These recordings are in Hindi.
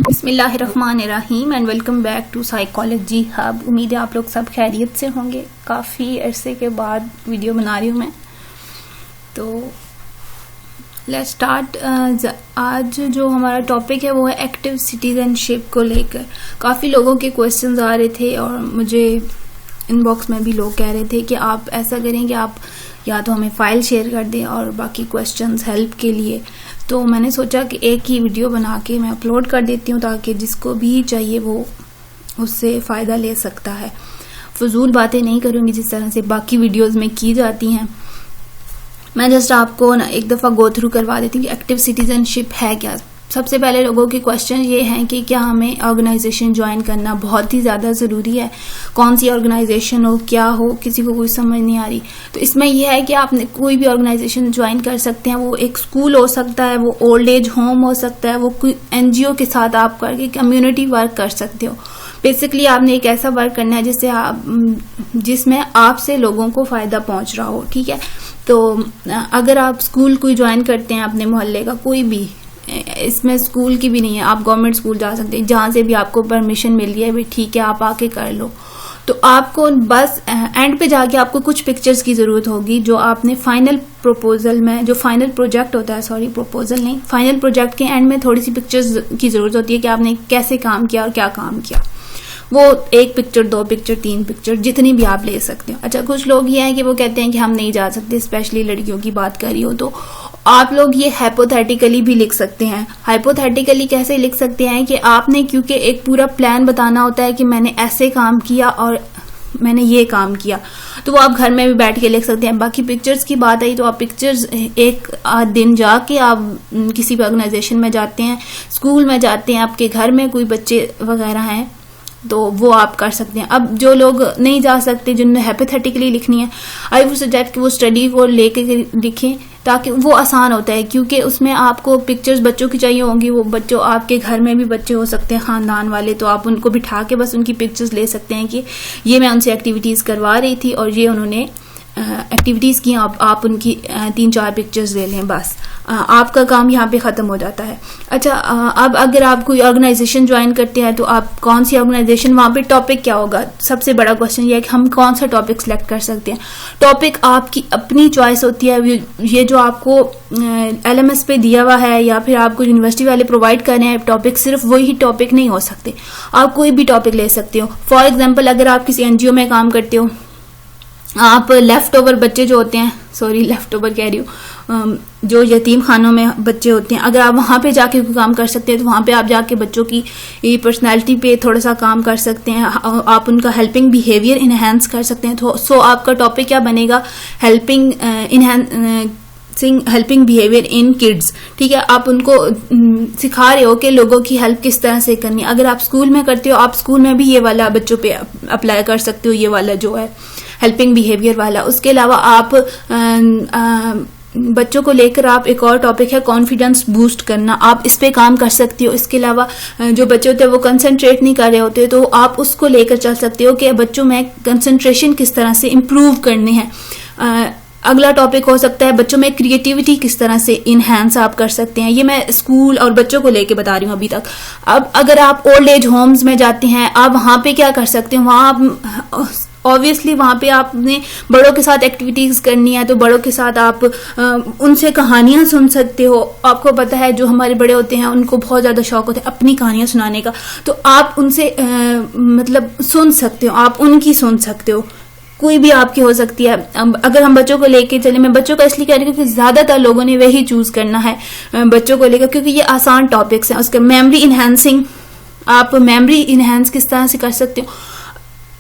बिस्मिल्लाहिर्रहमानिर्रहीम and welcome back to psychology hub. उम्मीद है आप लोग सब खैरियत से होंगे। काफ़ी अरसे के बाद वीडियो बना रही हूँ मैं, तो लेट्स स्टार्ट। आज जो हमारा टॉपिक है वो है एक्टिव सिटीजनशिप को लेकर। काफ़ी लोगों के क्वेश्चंस आ रहे थे और मुझे इनबॉक्स में भी लोग कह रहे थे कि आप ऐसा करें कि आप या तो हमें फाइल शेयर कर दें और बाकी क्वेश्चंस हेल्प के लिए। तो मैंने सोचा कि एक ही वीडियो बना के मैं अपलोड कर देती हूँ ताकि जिसको भी चाहिए वो उससे फ़ायदा ले सकता है। फजूल बातें नहीं करूँगी जिस तरह से बाकी वीडियोस में की जाती हैं। मैं जस्ट आपको ना एक दफ़ा गो थ्रू करवा देती हूँ कि एक्टिव सिटीजनशिप है क्या। सबसे पहले लोगों के क्वेश्चन ये हैं कि क्या हमें ऑर्गेनाइजेशन ज्वाइन करना बहुत ही ज़्यादा ज़रूरी है, कौन सी ऑर्गेनाइजेशन हो, क्या हो, किसी को कोई समझ नहीं आ रही। तो इसमें यह है कि आपने कोई भी ऑर्गेनाइजेशन ज्वाइन कर सकते हैं। वो एक स्कूल हो सकता है, वो ओल्ड एज होम हो सकता है, वो कोई NGO के साथ आप करके कम्युनिटी वर्क कर सकते हो। बेसिकली आपने एक ऐसा वर्क करना है जिसमें आपसे लोगों को फ़ायदा पहुंच रहा हो, ठीक है। तो अगर आप स्कूल कोई ज्वाइन करते हैं अपने मोहल्ले का, कोई भी, इसमें स्कूल की भी नहीं है, आप गवर्नमेंट स्कूल जा सकते हैं जहां से भी आपको परमिशन मिल रही है, भाई ठीक है आप आके कर लो। तो आपको बस एंड पे जाके आपको कुछ पिक्चर्स की जरूरत होगी जो आपने फाइनल प्रपोजल में, जो फाइनल प्रोजेक्ट होता है, सॉरी प्रपोजल नहीं, फाइनल प्रोजेक्ट के एंड में थोड़ी सी पिक्चर्स की जरूरत होती है कि आपने कैसे काम किया और क्या काम किया। वो 1 पिक्चर, 2 पिक्चर, 3 पिक्चर, जितनी भी आप ले सकते हो। अच्छा, कुछ लोग ये हैं कि वो कहते हैं कि हम नहीं जा सकते, स्पेशली लड़कियों की बात कर रही हो, तो आप लोग ये हाइपोथेटिकली भी लिख सकते हैं। हाइपोथेटिकली कैसे लिख सकते हैं कि आपने, क्योंकि एक पूरा प्लान बताना होता है कि मैंने ऐसे काम किया और मैंने ये काम किया, तो वो आप घर में भी बैठ के लिख सकते हैं। बाकी पिक्चर्स की बात आई तो आप पिक्चर्स एक दिन जाके आप किसी भी ऑर्गेनाइजेशन में जाते हैं, स्कूल में जाते हैं, आपके घर में कोई बच्चे वगैरह हैं तो वो आप कर सकते हैं। अब जो लोग नहीं जा सकते, जिन्हें हाइपोथेटिकली लिखनी है, आई वुड सजेस्ट कि वो स्टडी को लेके लिखें ताकि वो आसान होता है, क्योंकि उसमें आपको पिक्चर्स बच्चों की चाहिए होंगी। वो बच्चों, आपके घर में भी बच्चे हो सकते हैं खानदान वाले, तो आप उनको बिठा के बस उनकी पिक्चर्स ले सकते हैं कि ये मैं उनसे एक्टिविटीज करवा रही थी और ये उन्होंने एक्टिविटीज की, आप उनकी 3-4 पिक्चर्स ले लें, बस आपका काम यहाँ पे खत्म हो जाता है। अच्छा, अब अगर आप कोई ऑर्गेनाइजेशन ज्वाइन करते हैं तो आप कौन सी ऑर्गेनाइजेशन, वहाँ पे टॉपिक क्या होगा, सबसे बड़ा क्वेश्चन ये है कि हम कौन सा टॉपिक सिलेक्ट कर सकते हैं। टॉपिक आपकी अपनी चॉइस होती है। ये जो आपको LMS पे दिया हुआ है या फिर आपको यूनिवर्सिटी वाले प्रोवाइड कर रहे हैं टॉपिक, सिर्फ वही टॉपिक नहीं हो सकते, आप कोई भी टॉपिक ले सकते हो। फॉर एग्जाम्पल, अगर आप किसी NGO में काम करते हो, आप लेफ्ट ओवर बच्चे जो होते हैं, सॉरी लेफ्ट ओवर कह रही हूँ, जो यतीम खानों में बच्चे होते हैं, अगर आप वहां पे जाके काम कर सकते हैं तो वहां पे आप जाके बच्चों की पर्सनैलिटी पे थोड़ा सा काम कर सकते हैं। आप उनका हेल्पिंग बिहेवियर इनहेंस कर सकते हैं। तो सो आपका टॉपिक क्या बनेगा, हेल्पिंग बिहेवियर इन किड्स, ठीक है। आप उनको सिखा रहे हो कि लोगों की हेल्प किस तरह से करनी है। अगर आप स्कूल में करते हो, आप स्कूल में भी ये वाला बच्चों पे अप्लाई कर सकते हो, ये वाला जो है हेल्पिंग बिहेवियर वाला। उसके अलावा आप बच्चों को लेकर आप एक और टॉपिक है कॉन्फिडेंस बूस्ट करना, आप इस पे काम कर सकते हो। इसके अलावा जो बच्चे होते हैं वो कंसंट्रेट नहीं कर रहे होते, तो आप उसको लेकर चल सकते हो कि बच्चों में कंसंट्रेशन किस तरह से इम्प्रूव करने हैं। अगला टॉपिक हो सकता है बच्चों में क्रिएटिविटी किस तरह से इनहेंस आप कर सकते हैं। ये मैं स्कूल और बच्चों को लेके बता रही हूँ अभी तक। अब अगर आप ओल्ड एज होम्स में जाते हैं, आप वहां पे क्या कर सकते हैं, वहां ऑब्वियसली वहां पे आपने बड़ों के साथ एक्टिविटीज करनी है, तो बड़ों के साथ आप उनसे कहानियां सुन सकते हो। आपको पता है जो हमारे बड़े होते हैं उनको बहुत ज्यादा शौक होता है अपनी कहानियां सुनाने का, तो आप उनसे मतलब सुन सकते हो, आप उनकी सुन सकते हो, कोई भी आपकी हो सकती है। अगर हम बच्चों को लेके चले, मैं बच्चों का इसलिए कह रही हूँ क्योंकि ज्यादातर लोगों ने वही चूज करना है बच्चों को लेकर, क्योंकि ये आसान टॉपिक्स हैं। उसके मेमोरी इनहेंसिंग, आप मेमोरी इनहेंस किस तरह से कर सकते हो।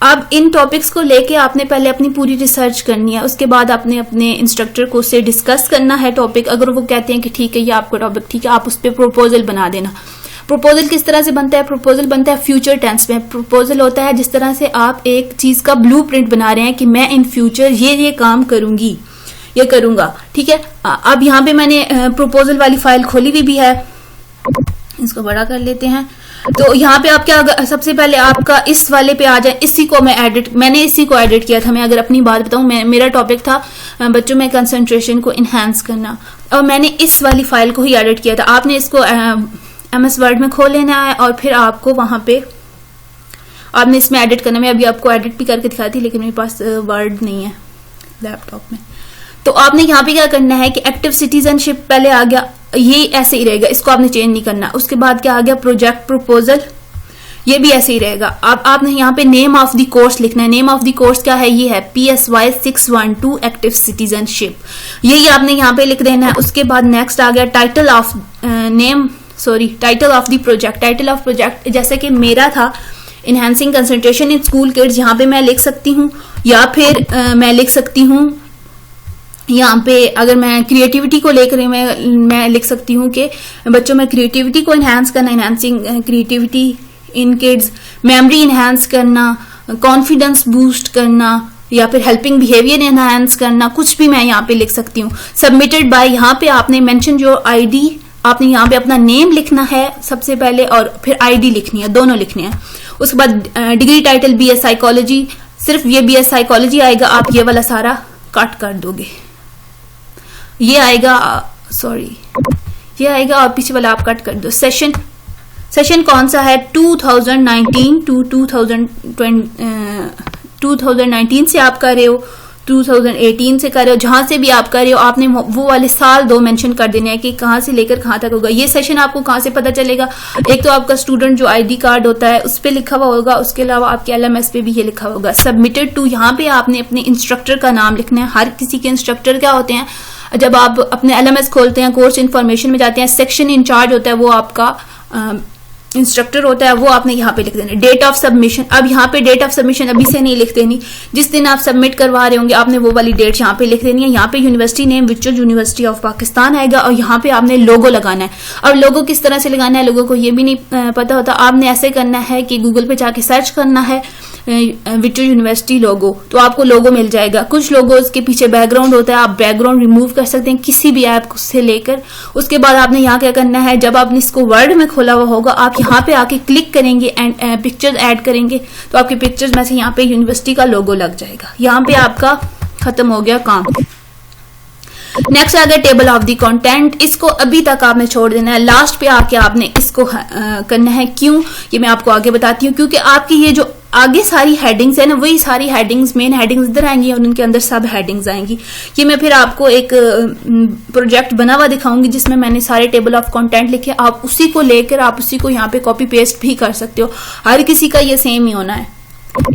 अब इन टॉपिक्स को लेके आपने पहले अपनी पूरी रिसर्च करनी है, उसके बाद आपने अपने इंस्ट्रक्टर को से डिस्कस करना है टॉपिक। अगर वो कहते हैं कि ठीक है ये आपका टॉपिक ठीक है, आप उस पर प्रोपोजल बना देना। प्रपोजल किस तरह से बनता है, प्रपोजल बनता है फ्यूचर टेंस में। प्रपोजल होता है जिस तरह से आप एक चीज का ब्लूप्रिंट बना रहे हैं कि मैं इन फ्यूचर ये काम करूंगी, ये करूंगा, ठीक है। अब यहाँ पे मैंने प्रपोजल वाली फाइल खोली हुई भी है, इसको बड़ा कर लेते हैं। तो यहाँ पे आप क्या, सबसे पहले आपका इस वाले पे आ जाए, मैंने इसी को एडिट किया था। मैं अगर अपनी बात बताऊं, मेरा टॉपिक था बच्चों में कंसंट्रेशन को इनहेंस करना। और मैंने इस वाली फाइल को ही एडिट किया था। आपने इसको MS वर्ड में खोल लेना है और फिर आपको वहां पे आपने इसमें एडिट करना। मैं अभी आपको एडिट भी करके दिखाती, लेकिन मेरे पास वर्ड नहीं है लैपटॉप में। तो आपने यहाँ पे क्या करना है कि एक्टिव सिटीजनशिप पहले आ गया, ये ऐसे ही रहेगा, इसको आपने चेंज नहीं करना। उसके बाद क्या आ गया, प्रोजेक्ट प्रपोजल, ये भी ऐसे ही रहेगा। अब आपने यहाँ पे नेम ऑफ द कोर्स लिखना है। नेम ऑफ द कोर्स क्या है, ये है PSY 612 एक्टिव सिटीजनशिप, यही आपने यहाँ पे लिख देना है। उसके बाद नेक्स्ट आ गया title of title of the project. Title of project जैसे कि मेरा था enhancing concentration in school kids, यहाँ पे मैं लिख सकती हूँ, या फिर मैं लिख सकती हूँ यहाँ पे अगर मैं क्रिएटिविटी को लेकर मैं लिख सकती हूँ कि बच्चों में क्रिएटिविटी को इनहैंस करना, enhancing creativity in kids, memory enhance करना, कॉन्फिडेंस बूस्ट करना, या फिर हेल्पिंग बिहेवियर इनहैंस करना, कुछ भी मैं यहाँ पे लिख सकती हूँ। सबमिटेड बाय, यहाँ पे आपने मेंशन जो ID, आपने यहाँ पे अपना नेम लिखना है सबसे पहले और फिर ID लिखनी है, दोनों लिखने हैं। उसके बाद डिग्री टाइटल BS साइकोलॉजी, सिर्फ ये BS साइकोलॉजी आएगा, आप ये वाला सारा कट कर दोगे, ये आएगा ये आएगा और पीछे वाला आप कट कर दो। सेशन कौन सा है, 2019 टू 2019 से आप कर रहे हो, 2018 से कर रहे हो, जहां से भी आप कर रहे हो आपने वो वाले साल 2 मेंशन कर देने हैं कि कहां से लेकर कहां तक होगा। ये सेशन आपको कहां से पता चलेगा, एक तो आपका स्टूडेंट जो ID कार्ड होता है उस पे लिखा हुआ होगा, उसके अलावा आपके LMS पे भी ये लिखा होगा। सबमिटेड टू, यहाँ पे आपने अपने इंस्ट्रक्टर का नाम लिखना है। हर किसी के इंस्ट्रक्टर क्या होते हैं, जब आप अपने LMS खोलते हैं, कोर्स इन्फॉर्मेशन में जाते हैं, सेक्शन इंचार्ज होता है, वो आपका इंस्ट्रक्टर होता है, वो आपने यहाँ पे लिख देना। डेट ऑफ सबमिशन, अब यहाँ पे डेट ऑफ सबमिशन अभी से नहीं लिख देनी, जिस दिन आप सबमिट करवा रहे होंगे आपने वो वाली डेट यहाँ पे लिख देनी है। यहाँ पे university name which university of Pakistan आएगा और यहाँ पे आपने लोगो लगाना है। अब लोगो किस तरह से लगाना है, लोगों को ये भी नहीं पता होता। आपने ऐसे करना है कि गूगल पे जाके सर्च करना है विचो यूनिवर्सिटी लोगो, तो आपको लोगो मिल जाएगा। कुछ लोगों के पीछे बैकग्राउंड होता है, आप बैकग्राउंड रिमूव कर सकते हैं किसी भी ऐप से लेकर। उसके बाद आपने यहाँ क्या करना है, जब आपने इसको वर्ड में खोला हुआ होगा आप यहाँ पे आके क्लिक करेंगे एंड पिक्चर्स ऐड करेंगे, तो आपके पिक्चर्स में से यहाँ पे यूनिवर्सिटी का लोगो लग जाएगा। यहाँ पे आपका खत्म हो गया काम। नेक्स्ट आ गया टेबल ऑफ द कंटेंट, इसको अभी तक आपने छोड़ देना है, लास्ट पे आके आपने इसको करना है। क्यों, ये मैं आपको आगे बताती हूँ, क्योंकि आपकी ये जो आगे सारी हेडिंग्स है ना, वही सारी हेडिंग्स, मेन हेडिंग्स इधर आएंगी और उनके अंदर सब हेडिंग्स आएंगी। ये मैं फिर आपको एक प्रोजेक्ट बना हुआ दिखाऊंगी जिसमें मैंने सारे टेबल ऑफ कंटेंट लिखे, आप उसी को लेकर आप उसी को यहाँ पे कॉपी पेस्ट भी कर सकते हो। हर किसी का ये सेम ही होना है,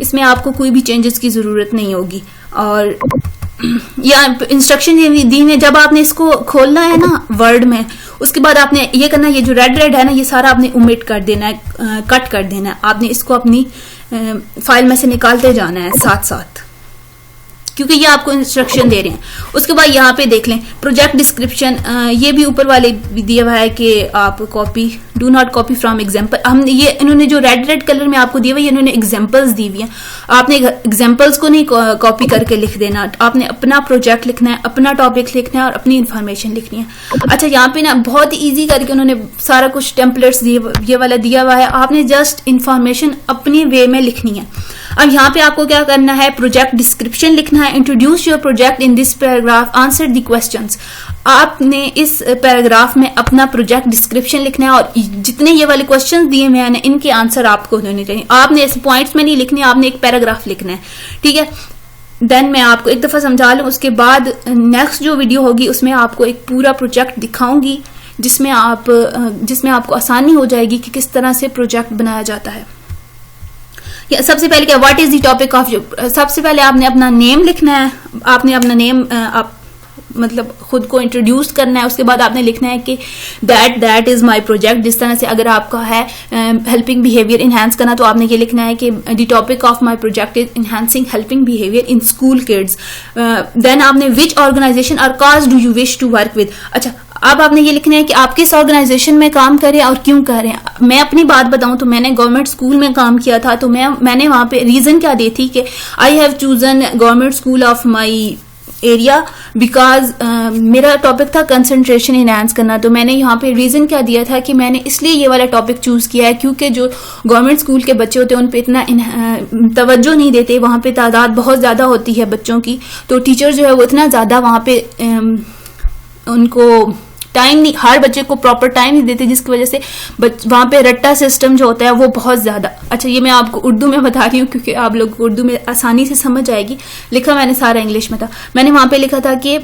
इसमें आपको कोई भी चेंजेस की जरूरत नहीं होगी। और या इंस्ट्रक्शन ये दी है, जब आपने इसको खोलना है ना वर्ड में, उसके बाद आपने ये करना है, ये जो रेड है ना, ये सारा आपने ओमिट कर देना है, कट कर देना है। आपने इसको अपनी फाइल में से निकालते जाना है साथ साथ, क्योंकि ये आपको इंस्ट्रक्शन दे रहे हैं। उसके बाद यहाँ पे देख लें प्रोजेक्ट डिस्क्रिप्शन, ये भी ऊपर वाले भी दिया हुआ है कि आप copy, do not copy from example. हम ये इन्होंने जो रेड कलर में आपको दिया हुआ है, इन्होंने एग्जाम्पल्स दी हुई है, आपने एग्जाम्पल्स को नहीं कॉपी करके लिख देना, आपने अपना प्रोजेक्ट लिखना है, अपना टॉपिक लिखना है और अपनी इन्फॉर्मेशन लिखनी है। अच्छा, यहाँ पे ना बहुत ईजी करके उन्होंने सारा कुछ टेम्पलेट्स ये वाला दिया हुआ है, आपने जस्ट इन्फॉर्मेशन अपनी वे में लिखनी है। अब यहाँ पे आपको क्या करना है, प्रोजेक्ट डिस्क्रिप्शन लिखना है। Introduce your project in this paragraph, answer the questions. आपने इस पैराग्राफ में अपना प्रोजेक्ट डिस्क्रिप्शन लिखना है और जितने ये वाले क्वेश्चंस दिए हुए हैं इनके आंसर आपको होने चाहिए। आपने ऐसे पॉइंट्स में नहीं लिखने, आपने एक पैराग्राफ लिखना है, ठीक है। देन मैं आपको एक दफा समझा लूं, उसके बाद नेक्स्ट जो वीडियो होगी उसमें आपको एक पूरा प्रोजेक्ट दिखाऊंगी जिसमें आपको आसानी हो जाएगी कि किस तरह से प्रोजेक्ट बनाया जाता है। सबसे पहले क्या, what is the topic of your, सबसे पहले आपने अपना नेम लिखना है, आपने अपना नेम आप मतलब खुद को इंट्रोड्यूस करना है। उसके बाद आपने लिखना है कि दैट इज माय प्रोजेक्ट। जिस तरह से अगर आपका है हेल्पिंग बिहेवियर इनहैंस करना, तो आपने ये लिखना है कि the topic of my project is enhancing helping behaviour in school kids. Then आपने विच ऑर्गेनाइजेशन और cause do you wish to work with. अच्छा, अब आपने ये लिखना है कि आप किस ऑर्गेनाइजेशन में काम करें और क्यों करें। मैं अपनी बात बताऊं तो मैंने गवर्नमेंट स्कूल में काम किया था, तो मैंने वहां पे रीजन क्या दी थी कि I have chosen government school of my area because मेरा टॉपिक था कंसंट्रेशन इनहैंस करना। तो मैंने यहाँ पे रीजन क्या दिया था कि मैंने इसलिए ये वाला टॉपिक चूज किया है क्योंकि जो गवर्नमेंट स्कूल के बच्चे होते हैं उन पे इतना तवज्जो नहीं देते, वहां पे तादाद बहुत ज्यादा होती है बच्चों की, तो टीचर जो है वो इतना ज्यादा वहां पे उनको टाइम नहीं, हर बच्चे को प्रॉपर टाइम नहीं देते, जिसकी वजह से वहां पे रट्टा सिस्टम जो होता है वो बहुत ज्यादा। अच्छा, ये मैं आपको उर्दू में बता रही हूँ क्योंकि आप लोग उर्दू में आसानी से समझ आएगी। लिखा मैंने सारा इंग्लिश में था। मैंने वहां पे लिखा था कि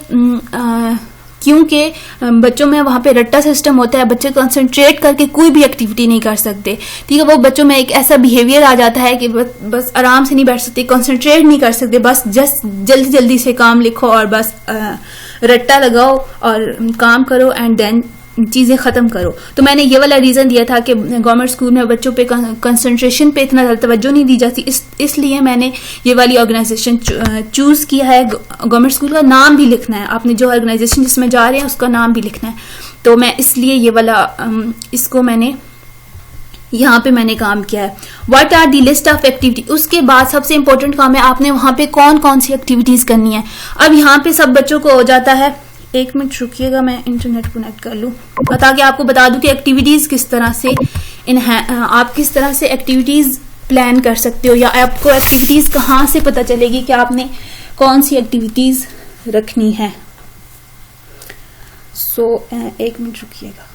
क्योंकि बच्चों में वहां पे रट्टा सिस्टम होता है, बच्चे कंसंट्रेट करके कोई भी एक्टिविटी नहीं कर सकते। ठीक है, वो बच्चों में एक ऐसा बिहेवियर आ जाता है कि बस आराम से नहीं बैठ सकते, कंसंट्रेट नहीं कर सकते, बस जस्ट जल्दी जल्दी से काम लिखो और बस रट्टा लगाओ और काम करो एंड देन चीजें खत्म करो। तो मैंने ये वाला रीजन दिया था कि गवर्नमेंट स्कूल में बच्चों पे कंसंट्रेशन पे इतना ज्यादा तवज्जो नहीं दी जाती, इसलिए मैंने ये वाली ऑर्गेनाइजेशन चूज किया है। गवर्नमेंट स्कूल का नाम भी लिखना है, आपने जो ऑर्गेनाइजेशन जिसमें जा रहे हैं उसका नाम भी लिखना है। तो मैं इसलिए ये वाला इसको मैंने यहाँ पे मैंने काम किया है। What are the list of activity, उसके बाद सबसे इंपॉर्टेंट काम है आपने वहां पे कौन कौन सी एक्टिविटीज करनी है। अब यहाँ पे सब बच्चों को हो जाता है, एक मिनट रुकिएगा मैं इंटरनेट कनेक्ट कर लूं ताकि आपको बता दूं कि एक्टिविटीज किस तरह से आप किस तरह से एक्टिविटीज प्लान कर सकते हो, या आपको एक्टिविटीज कहाँ से पता चलेगी कि आपने कौन सी एक्टिविटीज रखनी है। एक मिनट रुकिएगा।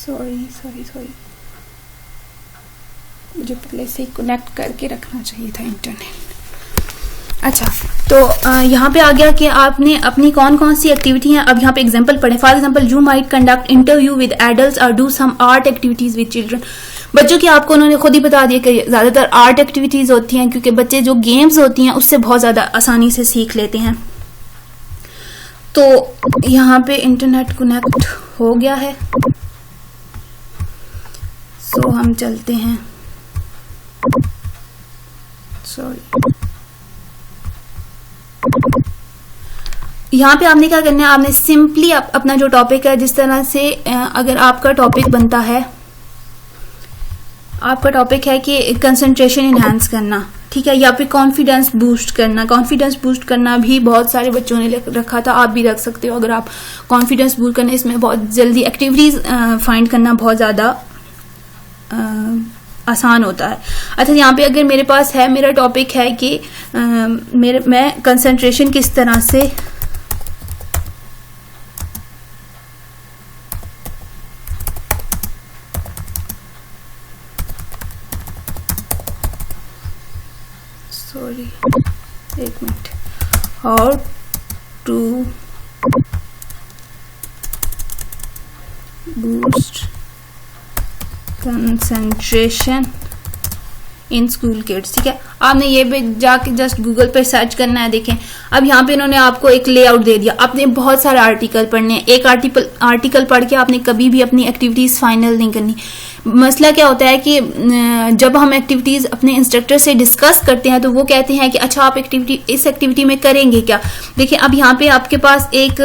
सॉरी मुझे पहले से ही कनेक्ट करके रखना चाहिए था इंटरनेट। अच्छा, तो यहाँ पे आ गया कि आपने अपनी कौन कौन सी एक्टिविटी है। अब यहाँ पे एग्जांपल पढ़े। For example, you might conduct interview with adults और do some art activities with children. बच्चों की आपको उन्होंने खुद ही बता दिया कि ज्यादातर आर्ट एक्टिविटीज होती हैं, क्योंकि बच्चे जो गेम्स होती हैं उससे बहुत ज्यादा आसानी से सीख लेते हैं। तो यहाँ पे इंटरनेट कनेक्ट हो गया है, तो हम चलते हैं। यहाँ पे आपने क्या करना है, आपने सिंपली अपना जो टॉपिक है, जिस तरह से अगर आपका टॉपिक बनता है, आपका टॉपिक है कि कंसंट्रेशन इनहांस करना, ठीक है, या फिर कॉन्फिडेंस बूस्ट करना। कॉन्फिडेंस बूस्ट करना भी बहुत सारे बच्चों ने रखा था, आप भी रख सकते हो। अगर आप कॉन्फिडेंस बूस्ट करने, इसमें बहुत जल्दी एक्टिविटीज फाइंड करना बहुत ज्यादा आसान होता है। अच्छा, यहाँ पे अगर मेरे पास है, मेरा टॉपिक है कि मैं कंसंट्रेशन किस तरह से एक minute, how to boost concentration in school kids. ठीक है, आपने ये भी जाके जस्ट गूगल पे सर्च करना है। देखें, अब यहाँ पे इन्होंने आपको एक लेआउट दे दिया। आपने बहुत सारे आर्टिकल पढ़ने हैं, एक आर्टिकल पढ़ के आपने कभी भी अपनी एक्टिविटीज फाइनल नहीं करनी। मसला क्या होता है कि जब हम एक्टिविटीज अपने इंस्ट्रक्टर से डिस्कस करते हैं तो वो कहते हैं कि अच्छा आप इस एक्टिविटी में करेंगे क्या। देखिए, अब यहाँ पे आपके पास एक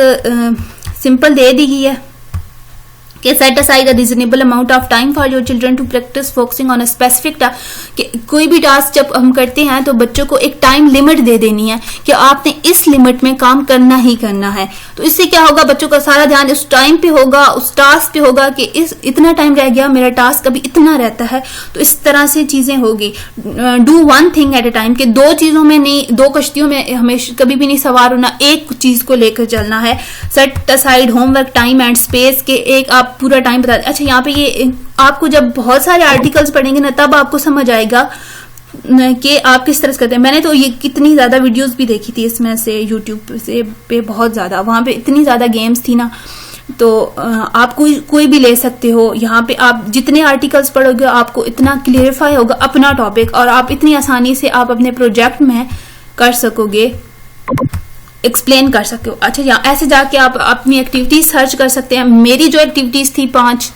सिंपल दे दी गई है कि set aside a reasonable amount of time for your children to practice focusing on a specific task. कोई भी टास्क जब हम करते हैं तो बच्चों को एक टाइम लिमिट दे देनी है कि आपने इस लिमिट में काम करना ही करना है। तो इससे क्या होगा, बच्चों का सारा ध्यान उस टाइम पे होगा, उस टास्क पे होगा कि इतना टाइम रह गया, मेरा टास्क अभी इतना रहता है। तो इस तरह से चीजें होगी। Do one thing at A time, के दो चीजों में नहीं, दो कश्तियों में हमेशा कभी भी नहीं सवार होना, एक चीज को लेकर चलना है। Set aside homework time and space के एक आप पूरा टाइम बता दें। अच्छा, यहाँ पे ये आपको जब बहुत सारे आर्टिकल्स पढ़ेंगे ना, तब आपको समझ आएगा कि आप किस तरह से करते हैं। मैंने तो ये कितनी ज्यादा वीडियोस भी देखी थी इसमें से, यूट्यूब से पे बहुत ज्यादा, वहां पे इतनी ज्यादा गेम्स थी ना। तो आप कोई भी ले सकते हो। यहाँ पे आप जितने आर्टिकल्स पढ़ोगे आपको इतना क्लियरिफाई होगा अपना टॉपिक, और आप इतनी आसानी से आप अपने प्रोजेक्ट में कर सकोगे, एक्सप्लेन कर सकते हो। अच्छा, यहाँ ऐसे जाके आप अपनी एक्टिविटीज सर्च कर सकते हैं। मेरी जो एक्टिविटीज थी 5,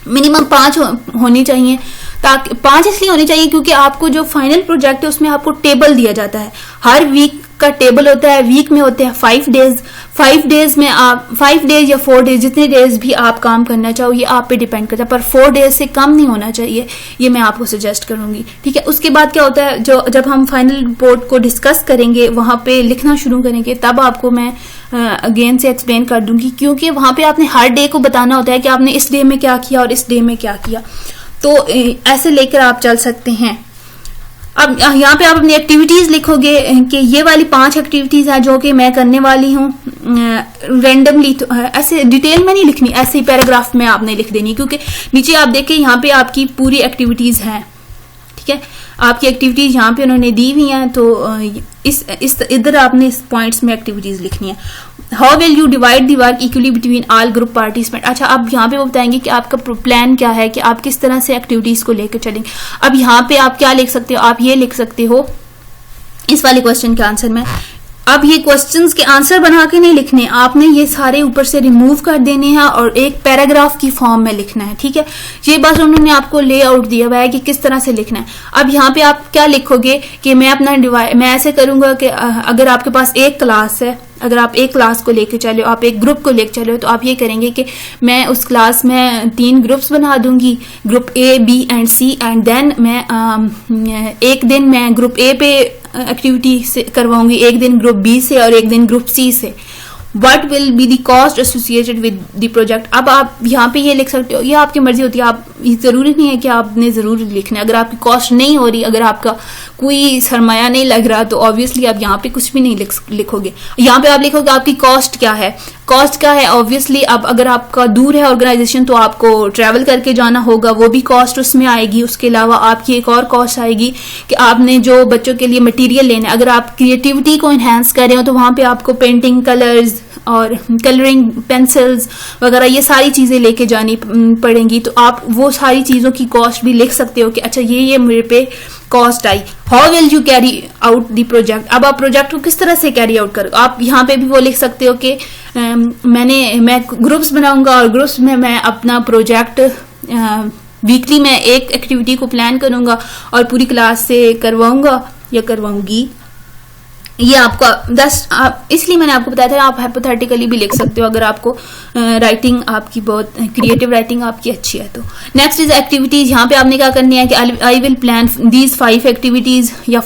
मिनिमम 5 होनी चाहिए। ताकि 5 इसलिए होनी चाहिए क्योंकि आपको जो फाइनल प्रोजेक्ट है उसमें आपको टेबल दिया जाता है। हर वीक का टेबल होता है, वीक में होते हैं 5 डेज। 5 डेज में आप 5 डेज या 4 डेज, जितने डेज भी आप काम करना चाहो ये आप पे डिपेंड करता है, पर 4 डेज से कम नहीं होना चाहिए, ये मैं आपको सजेस्ट करूंगी। ठीक है, उसके बाद क्या होता है, जो जब हम फाइनल रिपोर्ट को डिस्कस करेंगे, वहां पे लिखना शुरू करेंगे, तब आपको मैं अगेन से एक्सप्लेन कर दूंगी, क्योंकि वहां पे आपने हर डे को बताना होता है कि आपने इस डे में क्या किया और इस डे में क्या किया। तो ऐसे लेकर आप चल सकते हैं। अब यहाँ पे आप अपनी एक्टिविटीज लिखोगे कि ये वाली 5 एक्टिविटीज है जो कि मैं करने वाली हूँ रैंडमली। तो ऐसे डिटेल में नहीं लिखनी, ऐसे ही पैराग्राफ में आपने लिख देनी, क्योंकि नीचे आप देखें यहाँ पे आपकी पूरी एक्टिविटीज हैं। ठीक है, आपकी एक्टिविटीज यहाँ पे उन्होंने दी हुई हैं, तो इस इधर आपने इस पॉइंट्स में एक्टिविटीज लिखनी है। How will you divide the work equally between all group participant. अच्छा, अब यहाँ पे वो बताएंगे कि आपका प्लान क्या है, कि आप किस तरह से एक्टिविटीज को लेकर चलेंगे। अब यहाँ पे आप क्या लिख सकते हो, आप ये लिख सकते हो इस वाले क्वेश्चन के आंसर में। अब ये क्वेश्चंस के आंसर बना के नहीं लिखने, आपने ये सारे ऊपर से रिमूव कर देने हैं और एक पैराग्राफ की फॉर्म में लिखना है। ठीक है, ये बात उन्होंने आपको लेआउट दिया हुआ है कि किस तरह से लिखना है। अब यहाँ पे आप क्या लिखोगे कि मैं ऐसे करूंगा कि अगर आपके पास एक क्लास है, अगर आप एक क्लास को लेके चले हो, आप एक ग्रुप को लेके चले हो, तो आप ये करेंगे कि मैं उस क्लास में 3 ग्रुप्स बना दूंगी, group A, B and C, and then मैं एक दिन मैं ग्रुप ए पे एक्टिविटी से करवाऊंगी, एक दिन ग्रुप बी से और एक दिन ग्रुप सी से। What will be the cost associated with the project। अब आप यहाँ पे ये लिख सकते हो, ये आपकी मर्जी होती है, आप जरूरी नहीं है कि आपने जरूर लिखना है। अगर आपकी कॉस्ट नहीं हो रही, अगर आपका कोई सरमाया नहीं लग रहा, तो ऑब्वियसली आप यहाँ पे कुछ भी नहीं लिखोगे। यहाँ पे आप लिखोगे आपकी कॉस्ट क्या है। कॉस्ट क्या है, ऑब्वियसली अब अगर आपका दूर है ऑर्गेनाइजेशन तो आपको ट्रैवल करके जाना होगा, वो भी कॉस्ट उसमें आएगी। उसके अलावा आपकी एक और कॉस्ट आएगी कि आपने जो बच्चों के लिए मटेरियल लेना है, अगर आप क्रिएटिविटी को एनहांस कर रहे हो तो वहां पे आपको पेंटिंग, कलर्स और कलरिंग पेंसिल्स वगैरह ये सारी चीजें लेके जानी पड़ेंगी। तो आप वो सारी चीजों की कॉस्ट भी लिख सकते हो कि अच्छा ये मेरे पे cost I. How will you carry out the project. अब आप प्रोजेक्ट को किस तरह से कैरी आउट करोगे, आप यहाँ पे भी वो लिख सकते हो कि मैं ग्रुप्स बनाऊंगा और ग्रुप्स में मैं अपना प्रोजेक्ट वीकली में एक एक्टिविटी को प्लान करूंगा और पूरी क्लास से करवाऊंगा या करवाऊंगी। ये आपका इसलिए मैंने आपको बताया था, आप हाइपोथेटिकली भी लिख सकते हो अगर आपको राइटिंग आपकी बहुत क्रिएटिव राइटिंग आपकी अच्छी है तो। Next is activities. यहाँ पे आपने क्या करनी है कि I will plan these 5 activities, या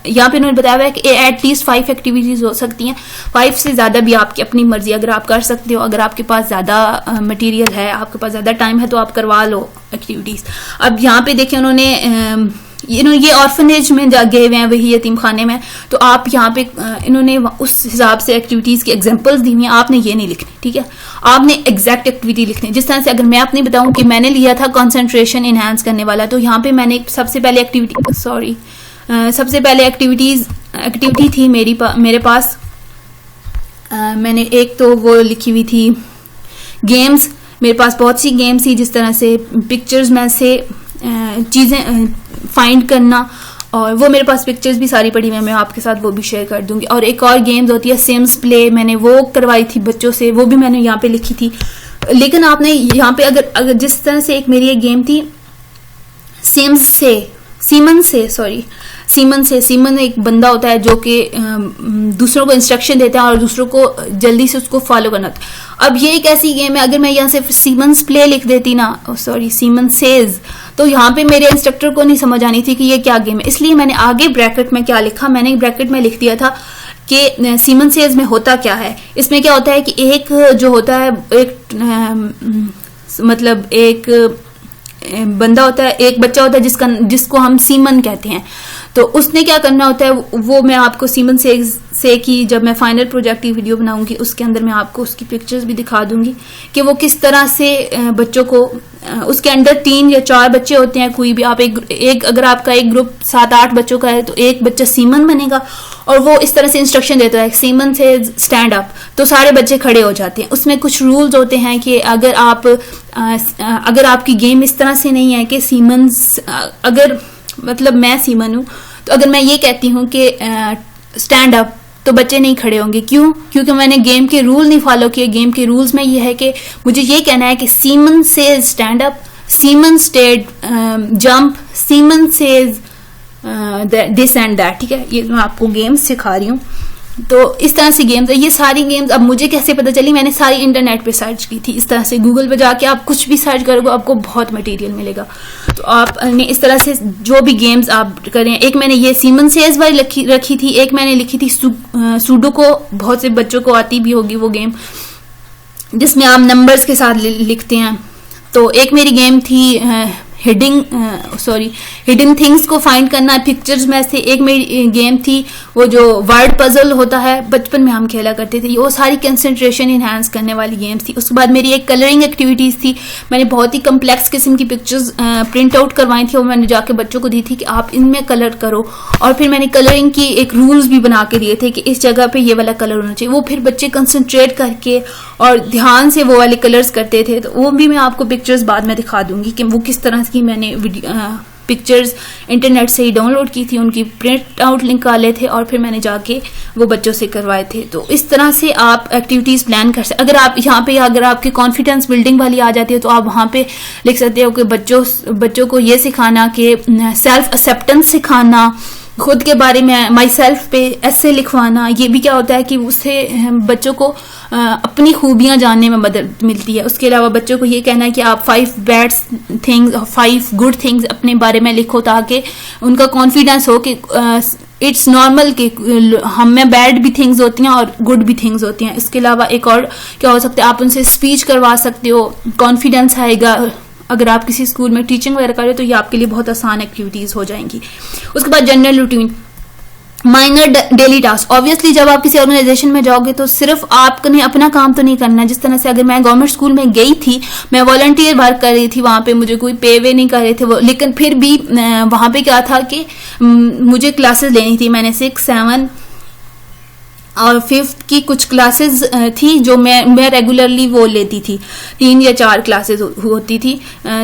यहाँ पे उन्होंने बताया हुआ है कि एटलीस्ट 5 एक्टिविटीज हो सकती हैं, 5 से ज्यादा भी आपकी अपनी मर्जी, अगर आप कर सकते हो। अगर आपके पास ज्यादा मटेरियल है, आपके पास ज्यादा टाइम है, तो आप करवा लो एक्टिविटीज। अब यहाँ पे देखिए उन्होंने ये ऑर्फनेज में गए हुए हैं, वही यतीम खाने में, तो आप यहाँ पे इन्होंने उस हिसाब से एक्टिविटीज की एग्जांपल्स दी हुई हैं। आपने ये नहीं लिखनी, ठीक है, आपने एग्जैक्ट एक्टिविटी लिखनी। जिस तरह से अगर मैं अपनी बताऊं कि मैंने लिया था कंसंट्रेशन इनहांस करने वाला, तो यहाँ पे मैंने सबसे पहले एक्टिविटी थी मेरे पास मैंने एक तो वो लिखी हुई थी गेम्स। मेरे पास बहुत सी गेम्स थी, जिस तरह से पिक्चर्स में से चीजें फाइंड करना, और वो मेरे पास पिक्चर्स भी सारी पड़ी हुई हैं, मैं आपके साथ वो भी शेयर कर दूंगी। और एक और गेम्स होती है सिम्स प्ले, मैंने वो करवाई थी बच्चों से, वो भी मैंने यहाँ पे लिखी थी। लेकिन आपने यहाँ पे अगर जिस तरह से एक मेरी एक गेम थी सीमन एक बंदा होता है जो कि दूसरों को इंस्ट्रक्शन देता है और दूसरों को जल्दी से उसको फॉलो करना होता है। अब ये एक ऐसी गेम है, अगर मैं यहाँ से सीमन्स प्ले लिख देती ना, सीमन सेज, तो यहाँ पे मेरे इंस्ट्रक्टर को नहीं समझ आनी थी कि ये क्या गेम है। इसलिए मैंने आगे ब्रैकेट में क्या लिखा, मैंने ब्रैकेट में लिख दिया था कि सीमन सेज में होता क्या है। इसमें क्या होता है कि एक जो होता है, एक बंदा होता है, एक बच्चा होता है जिसको हम सीमन कहते हैं। तो उसने क्या करना होता है, वो मैं आपको सीमन से की जब मैं फाइनल प्रोजेक्ट की वीडियो बनाऊंगी उसके अंदर मैं आपको उसकी पिक्चर्स भी दिखा दूंगी कि वो किस तरह से बच्चों को, उसके अंदर 3 या 4 बच्चे होते हैं, कोई भी आप एक अगर आपका एक ग्रुप 7-8 बच्चों का है तो एक बच्चा सीमन बनेगा और वो इस तरह से इंस्ट्रक्शन देता है, सीमन से स्टैंड अप, तो सारे बच्चे खड़े हो जाते हैं। उसमें कुछ रूल्स होते हैं कि अगर आपकी गेम इस तरह से नहीं है कि मैं सीमन हूं, तो अगर मैं ये कहती हूँ कि स्टैंड अप, तो बच्चे नहीं खड़े होंगे। क्यों? क्योंकि मैंने गेम के रूल नहीं फॉलो किए। गेम के रूल्स में ये है कि मुझे ये कहना है कि Simon says stand up, Simon said jump, Simon says this and that, ठीक है। ये मैं आपको गेम्स सिखा रही हूँ। तो इस तरह से गेम्स है, ये सारी गेम्स। अब मुझे कैसे पता चली, मैंने सारी इंटरनेट पे सर्च की थी। इस तरह से गूगल पे जाके आप कुछ भी सर्च करोगे आपको बहुत मटेरियल मिलेगा। तो आपने इस तरह से जो भी गेम्स आप करें, एक मैंने ये सीमन सेज वाली रखी थी, एक मैंने लिखी थी सुडोको, बहुत से बच्चों को आती भी होगी वो गेम, जिसमें आप नंबर्स के साथ लिखते हैं। तो एक मेरी गेम थी हिडन थिंग्स को फाइंड करना पिक्चर्स में से। एक मेरी गेम थी वो जो वर्ड पजल होता है, बचपन में हम खेला करते थे, वो सारी कंसंट्रेशन इनहांस करने वाली गेम्स थी। उसके बाद मेरी एक कलरिंग एक्टिविटीज थी, मैंने बहुत ही कम्प्लेक्स किस्म की पिक्चर्स प्रिंट आउट करवाई थी और मैंने जाके बच्चों को दी थी कि आप इनमें कलर करो। और फिर मैंने कलरिंग की एक रूल्स भी बना के दिए थे कि इस जगह पे ये वाला कलर होना चाहिए। वो फिर बच्चे कंसंट्रेट करके और ध्यान से वो वाले कलर्स करते थे। तो वो भी मैं आपको पिक्चर्स बाद में दिखा दूंगी कि वो किस तरह की मैंने पिक्चर्स इंटरनेट से ही डाउनलोड की थी, उनकी प्रिंट आउट निकाले थे और फिर मैंने जाके वो बच्चों से करवाए थे। तो इस तरह से आप एक्टिविटीज प्लान कर सकते। अगर आप यहाँ पे अगर आपकी कॉन्फिडेंस बिल्डिंग वाली आ जाती है तो आप वहां पे लिख सकते हो कि बच्चों को ये सिखाना कि सेल्फ एक्सेप्टेंस सिखाना, खुद के बारे में माई सेल्फ पे ऐसे लिखवाना। ये भी क्या होता है कि उससे बच्चों को अपनी खूबियां जानने में मदद मिलती है। उसके अलावा बच्चों को ये कहना है कि आप 5 बैड थिंग्स और 5 गुड थिंग्स अपने बारे में लिखो, ताकि उनका कॉन्फिडेंस हो कि इट्स नॉर्मल कि हम में बैड भी थिंग्स होती हैं और गुड भी थिंग्स होती हैं। इसके अलावा एक और क्या हो सकता है, आप उनसे स्पीच करवा सकते हो, कॉन्फिडेंस आएगा। अगर आप किसी स्कूल में टीचिंग वगैरह कर रहे हो तो ये आपके लिए बहुत आसान एक्टिविटीज हो जाएंगी। उसके बाद general routine, minor daily task. Obviously जब आप किसी ऑर्गेनाइजेशन में जाओगे तो सिर्फ आपने अपना काम तो नहीं करना है। जिस तरह से अगर मैं गवर्नमेंट स्कूल में गई थी, मैं वॉलंटियर वर्क कर रही थी, वहां पे मुझे कोई पे वे नहीं कर रहे थे वो, लेकिन फिर भी वहां पे क्या था कि मुझे क्लासेस लेनी थी। मैंने 6, 7 और 5th की कुछ क्लासेस थी जो मैं रेगुलरली वो लेती थी। 3 या 4 क्लासेस होती थी,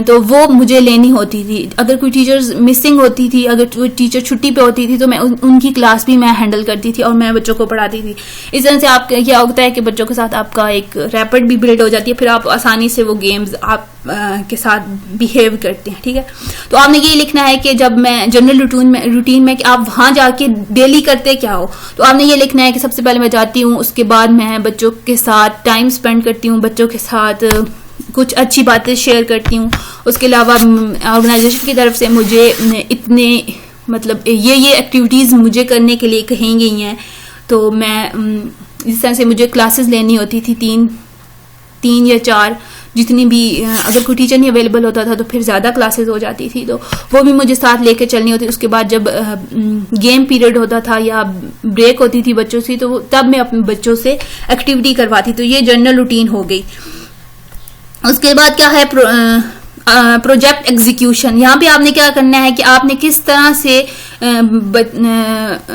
तो वो मुझे लेनी होती थी। अगर कोई टीचर्स मिसिंग होती थी, अगर कोई टीचर छुट्टी पे होती थी तो मैं उनकी क्लास भी मैं हैंडल करती थी और मैं बच्चों को पढ़ाती थी। इस तरह से आप क्या होता है कि बच्चों के साथ आपका एक रैपिड भी बिल्ड हो जाती है, फिर आप आसानी से वो गेम्स आप के साथ बिहेव करते हैं, ठीक है। तो आपने ये लिखना है कि जब मैं जनरल रूटीन में कि आप वहां जाके डेली करते क्या हो, तो आपने ये लिखना है कि सबसे पहले मैं जाती हूँ, उसके बाद मैं बच्चों के साथ टाइम स्पेंड करती हूँ, बच्चों के साथ कुछ अच्छी बातें शेयर करती हूँ। उसके अलावा ऑर्गेनाइजेशन की तरफ से मुझे इतने मतलब ये एक्टिविटीज मुझे करने के लिए कही गई हैं। तो मैं इस तरह से मुझे क्लासेस लेनी होती थी 3 या 4, जितनी भी। अगर कोई टीचर नहीं अवेलेबल होता था तो फिर ज्यादा क्लासेस हो जाती थी, तो वो भी मुझे साथ लेके चलनी होती। उसके बाद जब गेम पीरियड होता था या ब्रेक होती थी बच्चों से, तो तब मैं अपने बच्चों से एक्टिविटी करवाती। तो ये जनरल रूटीन हो गई। उसके बाद क्या है, प्रोजेक्ट एग्जीक्यूशन। यहाँ पे आपने क्या करना है कि आपने किस तरह से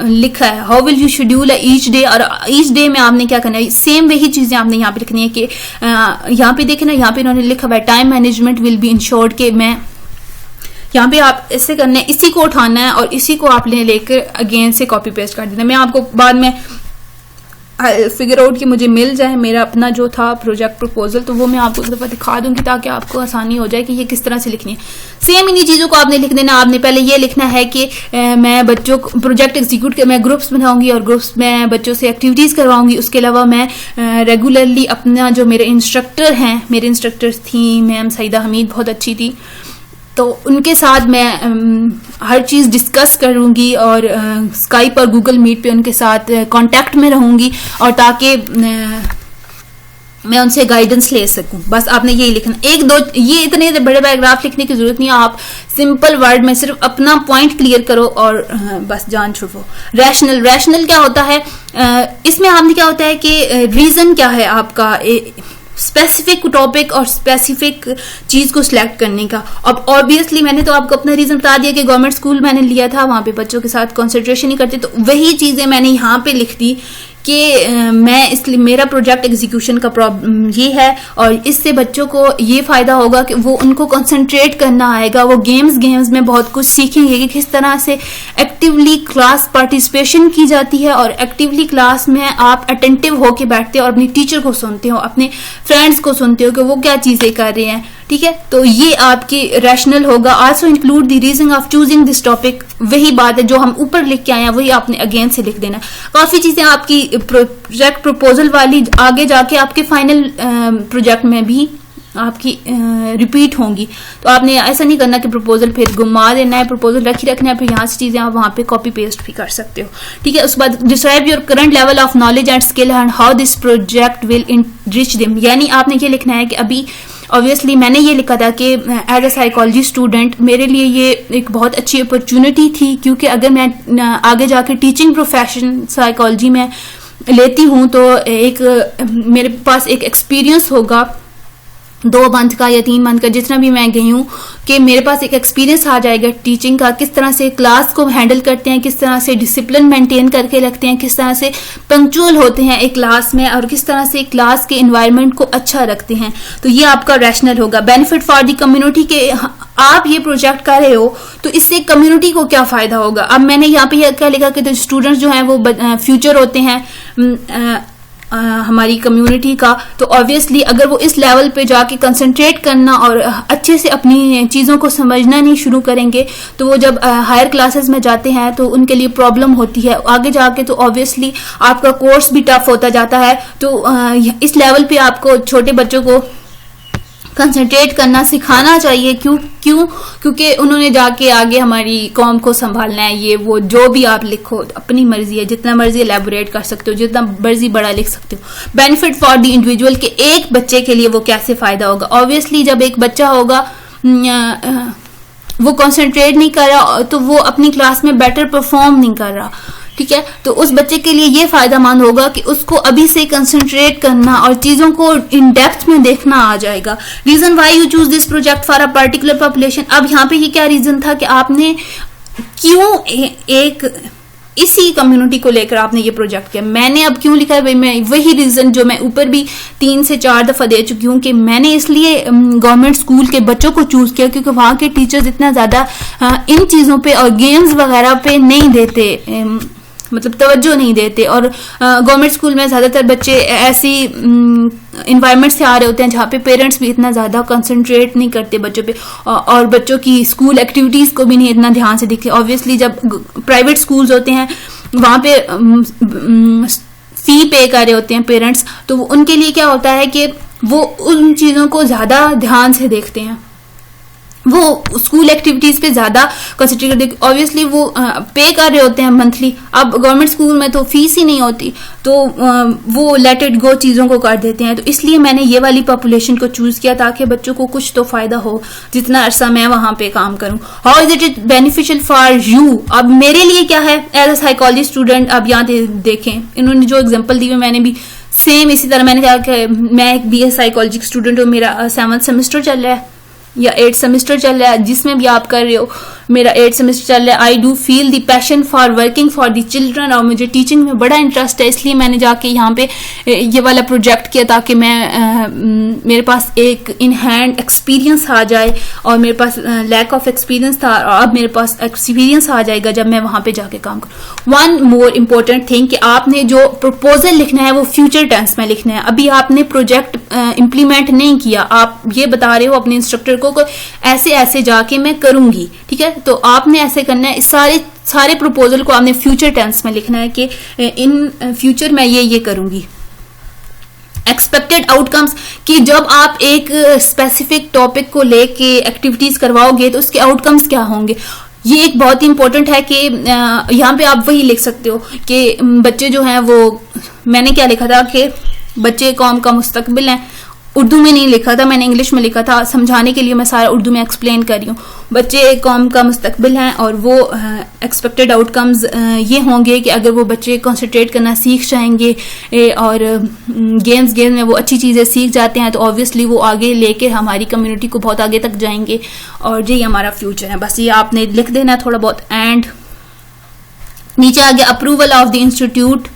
लिखा है, how will you schedule each day, और ईच डे में आपने क्या करना है, सेम वही चीजें आपने यहाँ पे लिखनी है कि यहाँ पे देखे ना, यहाँ पे इन्होंने लिखा हुआ है time management will be insured के मैं यहाँ पे आप ऐसे करना है, इसी को उठाना है और इसी को आपने लेकर अगेन से कॉपी पेस्ट कर देना। मैं आपको बाद में फिगर आउट कि मुझे मिल जाए मेरा अपना जो था प्रोजेक्ट प्रपोजल, तो वो मैं आपको एक दफा दिखा दूंगी ताकि आपको आसानी हो जाए कि ये किस तरह से लिखनी है। सेम इन्हीं चीजों को आपने लिख देना। आपने पहले ये लिखना है कि मैं बच्चों को प्रोजेक्ट एग्जीक्यूट कर, मैं ग्रुप्स बनाऊंगी और ग्रुप्स में बच्चों से एक्टिविटीज करवाऊंगी। उसके अलावा मैं रेगुलरली अपना जो मेरे इंस्ट्रक्टर हैं, मेरे इंस्ट्रक्टर्स थी मैम सईदा हमीद, बहुत अच्छी थी, तो उनके साथ मैं हर चीज डिस्कस करूंगी और स्काइप और गूगल मीट पे उनके साथ कांटेक्ट में रहूंगी, और ताकि मैं उनसे गाइडेंस ले सकूं। बस आपने यही लिखना। 1-2 ये इतने बड़े पैराग्राफ लिखने की जरूरत नहीं है, आप सिंपल वर्ड में सिर्फ अपना पॉइंट क्लियर करो और बस जान छुड़ो। रैशनल क्या होता है, इसमें आपने क्या होता है कि रीजन क्या है आपका स्पेसिफिक टॉपिक और स्पेसिफिक चीज को सिलेक्ट करने का। अब ऑब्वियसली मैंने तो आपको अपना रीजन बता दिया कि गवर्नमेंट स्कूल मैंने लिया था, वहां पे बच्चों के साथ कंसंट्रेशन नहीं करते, तो वही चीजें मैंने यहाँ पे लिख दी कि मैं इसलिए मेरा प्रोजेक्ट एग्जीक्यूशन का प्रॉब्लम ये है और इससे बच्चों को ये फायदा होगा कि वो उनको कंसंट्रेट करना आएगा, वो गेम्स में बहुत कुछ सीखेंगे कि किस तरह से एक्टिवली क्लास पार्टिसिपेशन की जाती है और एक्टिवली क्लास में आप अटेंटिव होके बैठते हो और अपनी टीचर को सुनते हो, अपने फ्रेंड्स को सुनते हो कि वो क्या चीजें कर रहे हैं, ठीक है, तो ये आपकी रैशनल होगा। Also include the reason of choosing this topic, वही बात है जो हम ऊपर लिख के आए हैं वही आपने अगेन से लिख देना। काफी चीजें आपकी प्रोजेक्ट प्रपोजल वाली आगे जाके आपके फाइनल प्रोजेक्ट में भी आपकी रिपीट होंगी, तो आपने ऐसा नहीं करना कि प्रपोजल फिर घुमा देना है, प्रपोजल रखी रखना है, फिर यहाँ से चीजें आप वहाँ पे कॉपी पेस्ट भी कर सकते हो। ठीक है, उसके बाद describe your current level of knowledge and skill and how this project will enrich them, यानी आपने ये लिखना है कि अभी ऑब्वियसली मैंने ये लिखा था कि एज अ साइकोलॉजी स्टूडेंट मेरे लिए ये एक बहुत अच्छी अपॉर्चुनिटी थी, क्योंकि अगर मैं आगे जाके टीचिंग प्रोफेशन साइकोलॉजी में लेती हूँ तो एक मेरे पास एक एक्सपीरियंस होगा 2 मंथ का या 3 मंथ का, जितना भी मैं गई हूँ, कि मेरे पास एक एक्सपीरियंस आ जाएगा टीचिंग का, किस तरह से क्लास को हैंडल करते हैं, किस तरह से डिसिप्लिन मेंटेन करके रखते हैं, किस तरह से पंक्चुअल होते हैं एक क्लास में, और किस तरह से क्लास के एनवायरनमेंट को अच्छा रखते हैं। तो ये आपका रैशनल होगा। बेनिफिट फॉर द कम्युनिटी के आप ये प्रोजेक्ट कर रहे हो तो इससे कम्युनिटी को क्या फायदा होगा। अब मैंने यहाँ पे क्या लिखा कि स्टूडेंट्स जो हैं वो फ्यूचर होते हैं हमारी कम्युनिटी का, तो ऑब्वियसली अगर वो इस लेवल पे जाके कंसंट्रेट करना और अच्छे से अपनी चीज़ों को समझना नहीं शुरू करेंगे तो वो जब हायर क्लासेस में जाते हैं तो उनके लिए प्रॉब्लम होती है आगे जाके, तो ऑब्वियसली आपका कोर्स भी टफ होता जाता है। तो इस लेवल पे आपको छोटे बच्चों को कंसंट्रेट करना सिखाना चाहिए। क्योंकि उन्होंने जाके आगे हमारी कौम को संभालना है। ये वो जो भी आप लिखो अपनी मर्जी है, जितना मर्जी एलैबोरेट कर सकते हो, जितना मर्जी बड़ा लिख सकते हो। बेनिफिट फॉर द इंडिविजुअल के एक बच्चे के लिए वो कैसे फायदा होगा। ऑब्वियसली जब एक बच्चा होगा वो कंसंट्रेट नहीं कर रहा तो वो अपनी क्लास में बेटर परफॉर्म नहीं कर रहा, ठीक है, तो उस बच्चे के लिए ये फायदेमंद होगा कि उसको अभी से कंसंट्रेट करना और चीजों को इन डेप्थ में देखना आ जाएगा। Reason why you choose this project for a particular population. अब यहाँ पे ये क्या रीजन था कि आपने क्यों एक इसी कम्युनिटी को लेकर आपने ये प्रोजेक्ट किया। मैंने अब क्यों लिखा है भाई, मैं वही रीजन जो मैं ऊपर भी 3 से 4 दफा दे चुकी हूँ कि मैंने इसलिए गवर्नमेंट स्कूल के बच्चों को चूज किया क्योंकि वहां के टीचर्स इतना ज्यादा इन चीजों पे और गेम्स वगैरह पे नहीं देते, मतलब तवज्जो नहीं देते। और गवर्नमेंट स्कूल में ज्यादातर बच्चे ऐसी इन्वायरमेंट से आ रहे होते हैं जहाँ पे पेरेंट्स भी इतना ज्यादा कंसंट्रेट नहीं करते बच्चों पे, और बच्चों की स्कूल एक्टिविटीज को भी नहीं इतना ध्यान से देखते। ऑब्वियसली जब प्राइवेट स्कूल्स होते हैं वहां पे फी पे कर रहे होते हैं पेरेंट्स, तो उनके लिए क्या होता है कि वो उन चीजों को ज्यादा ध्यान से देखते हैं, वो स्कूल एक्टिविटीज पे ज्यादा कंसंट्रेट करते। ऑब्वियसली वो पे कर रहे होते हैं मंथली। अब गवर्नमेंट स्कूल में तो फीस ही नहीं होती, तो वो लेट इट गो चीजों को कर देते हैं। तो इसलिए मैंने ये वाली पॉपुलेशन को चूज किया ताकि बच्चों को कुछ तो फायदा हो जितना अरसा मैं वहां पे काम करूं। How is it beneficial for you. अब मेरे लिए क्या है एज अ साइकोलॉजी स्टूडेंट। अब यहाँ देखें इन्होंने जो एग्जाम्पल दी मैंने भी सेम इसी तरह मैंने कहा कि मैं एक BA साइकोलॉजी स्टूडेंट हूँ, मेरा 7th सेमेस्टर चल रहा है या 8th सेमेस्टर चल रहा है, जिसमें भी आप कर रहे हो, मेरा 8th सेमेस्टर चल रहा है। I do feel the passion for working for the children, और मुझे टीचिंग में बड़ा इंटरेस्ट है, इसलिए मैंने जाके यहाँ पे ये वाला प्रोजेक्ट किया ताकि मैं मेरे पास एक इन हैंड एक्सपीरियंस आ जाए। और मेरे पास लैक ऑफ एक्सपीरियंस था और अब मेरे पास एक्सपीरियंस आ जाएगा जब मैं वहां पे जाके काम करूँ। वन मोर इम्पोर्टेंट थिंग कि आपने जो प्रपोजल लिखना है वो फ्यूचर टेंस में लिखना है। अभी आपने प्रोजेक्ट इम्प्लीमेंट नहीं किया, आप ये बता रहे हो अपने इंस्ट्रक्टर को ऐसे ऐसे जाके मैं करूंगी, ठीक है, तो आपने ऐसे करना है। सारे प्रपोजल को आपने फ्यूचर टेंस में लिखना है कि इन फ्यूचर मैं ये करूंगी। एक्सपेक्टेड आउटकम्स कि जब आप एक स्पेसिफिक टॉपिक को लेके एक्टिविटीज करवाओगे तो उसके आउटकम्स क्या होंगे। ये एक बहुत ही इंपॉर्टेंट है कि यहाँ पे आप वही लिख सकते हो कि बच्चे जो हैं वो, मैंने क्या लिखा था कि बच्चे कौम का मुस्तकबिल हैं। उर्दू में नहीं लिखा था, मैंने इंग्लिश में लिखा था, समझाने के लिए मैं सारा उर्दू में एक्सप्लेन कर रही हूँ। बच्चे कौम का मुस्तकबिल हैं और वो एक्सपेक्टेड आउटकम्स ये होंगे कि अगर वो बच्चे कंसंट्रेट करना सीख जाएंगे और गेम्स में वो अच्छी चीज़ें सीख जाते हैं तो ऑब्वियसली वो आगे लेके हमारी कम्युनिटी को बहुत आगे तक जाएंगे और ये हमारा फ्यूचर है। बस ये आपने लिख देना थोड़ा बहुत। एंड नीचे आ गया approval of the institute,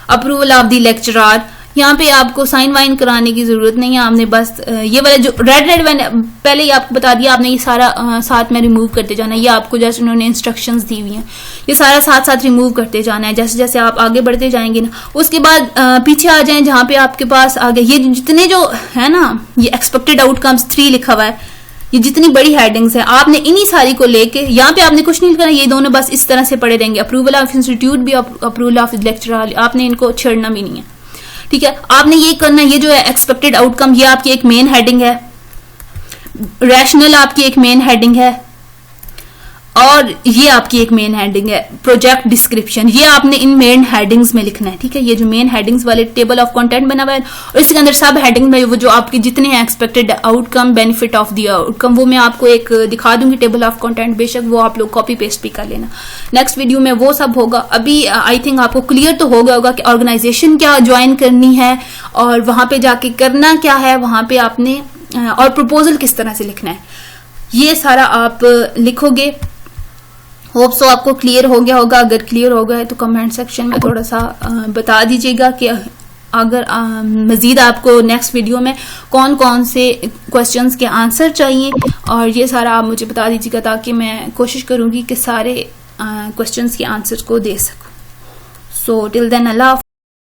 approval of the lecturer, यहाँ पे आपको साइन वाइन कराने की जरूरत नहीं है, आपने बस ये वाला जो रेड पहले ही आपको बता दिया, आपने ये सारा साथ में रिमूव करते जाना है। ये आपको जैसे उन्होंने इंस्ट्रक्शंस दी हुई हैं, ये सारा साथ साथ रिमूव करते जाना है जैसे जैसे आप आगे बढ़ते जाएंगे ना। उसके बाद पीछे आ जाएं जहां पे आपके पास आगे ये जितने जो है ना, ये एक्सपेक्टेड आउटकम्स 3 लिखा हुआ है, ये जितनी बड़ी हेडिंग्स है आपने इन्हीं सारी को लेके, यहाँ पे आपने कुछ नहीं करना, ये दोनों बस इस तरह से पड़े रहेंगे। अप्रूवल ऑफ इंस्टीट्यूट भी, अप्रूवल ऑफ लेक्चरर, आपने इनको छेड़ना भी नहीं है, ठीक है। आपने ये करना, ये जो है एक्सपेक्टेड आउटकम, ये आपकी एक मेन हेडिंग है, रैशनल आपकी एक मेन हेडिंग है, और ये आपकी एक मेन हेडिंग है प्रोजेक्ट डिस्क्रिप्शन। ये आपने इन मेन हेडिंग्स में लिखना है, ठीक है। ये जो मेन हेडिंग्स वाले टेबल ऑफ कंटेंट बना हुआ है, और इसके अंदर सब हेडिंग में वो जो आपके जितने हैं expected outcome, benefit of the outcome, वो मैं आपको एक दिखा दूंगी टेबल ऑफ कंटेंट। बेशक वो आप लोग कॉपी पेस्ट भी कर लेना, नेक्स्ट वीडियो में वो सब होगा। अभी आई थिंक आपको क्लियर तो हो गया होगा कि ऑर्गेनाइजेशन क्या ज्वाइन करनी है और वहां पे जाके करना क्या है, वहां पे आपने और प्रपोजल किस तरह से लिखना है, ये सारा आप लिखोगे। होप सो आपको क्लियर हो गया होगा। अगर क्लियर हो गया है तो कमेंट सेक्शन में थोड़ा सा बता दीजिएगा कि अगर मजीद आपको नेक्स्ट वीडियो में कौन कौन से क्वेश्चंस के आंसर चाहिए, और ये सारा आप मुझे बता दीजिएगा ताकि मैं कोशिश करूंगी कि सारे क्वेश्चंस के आंसर को दे सकूं। सो टिल देन अल्लाह।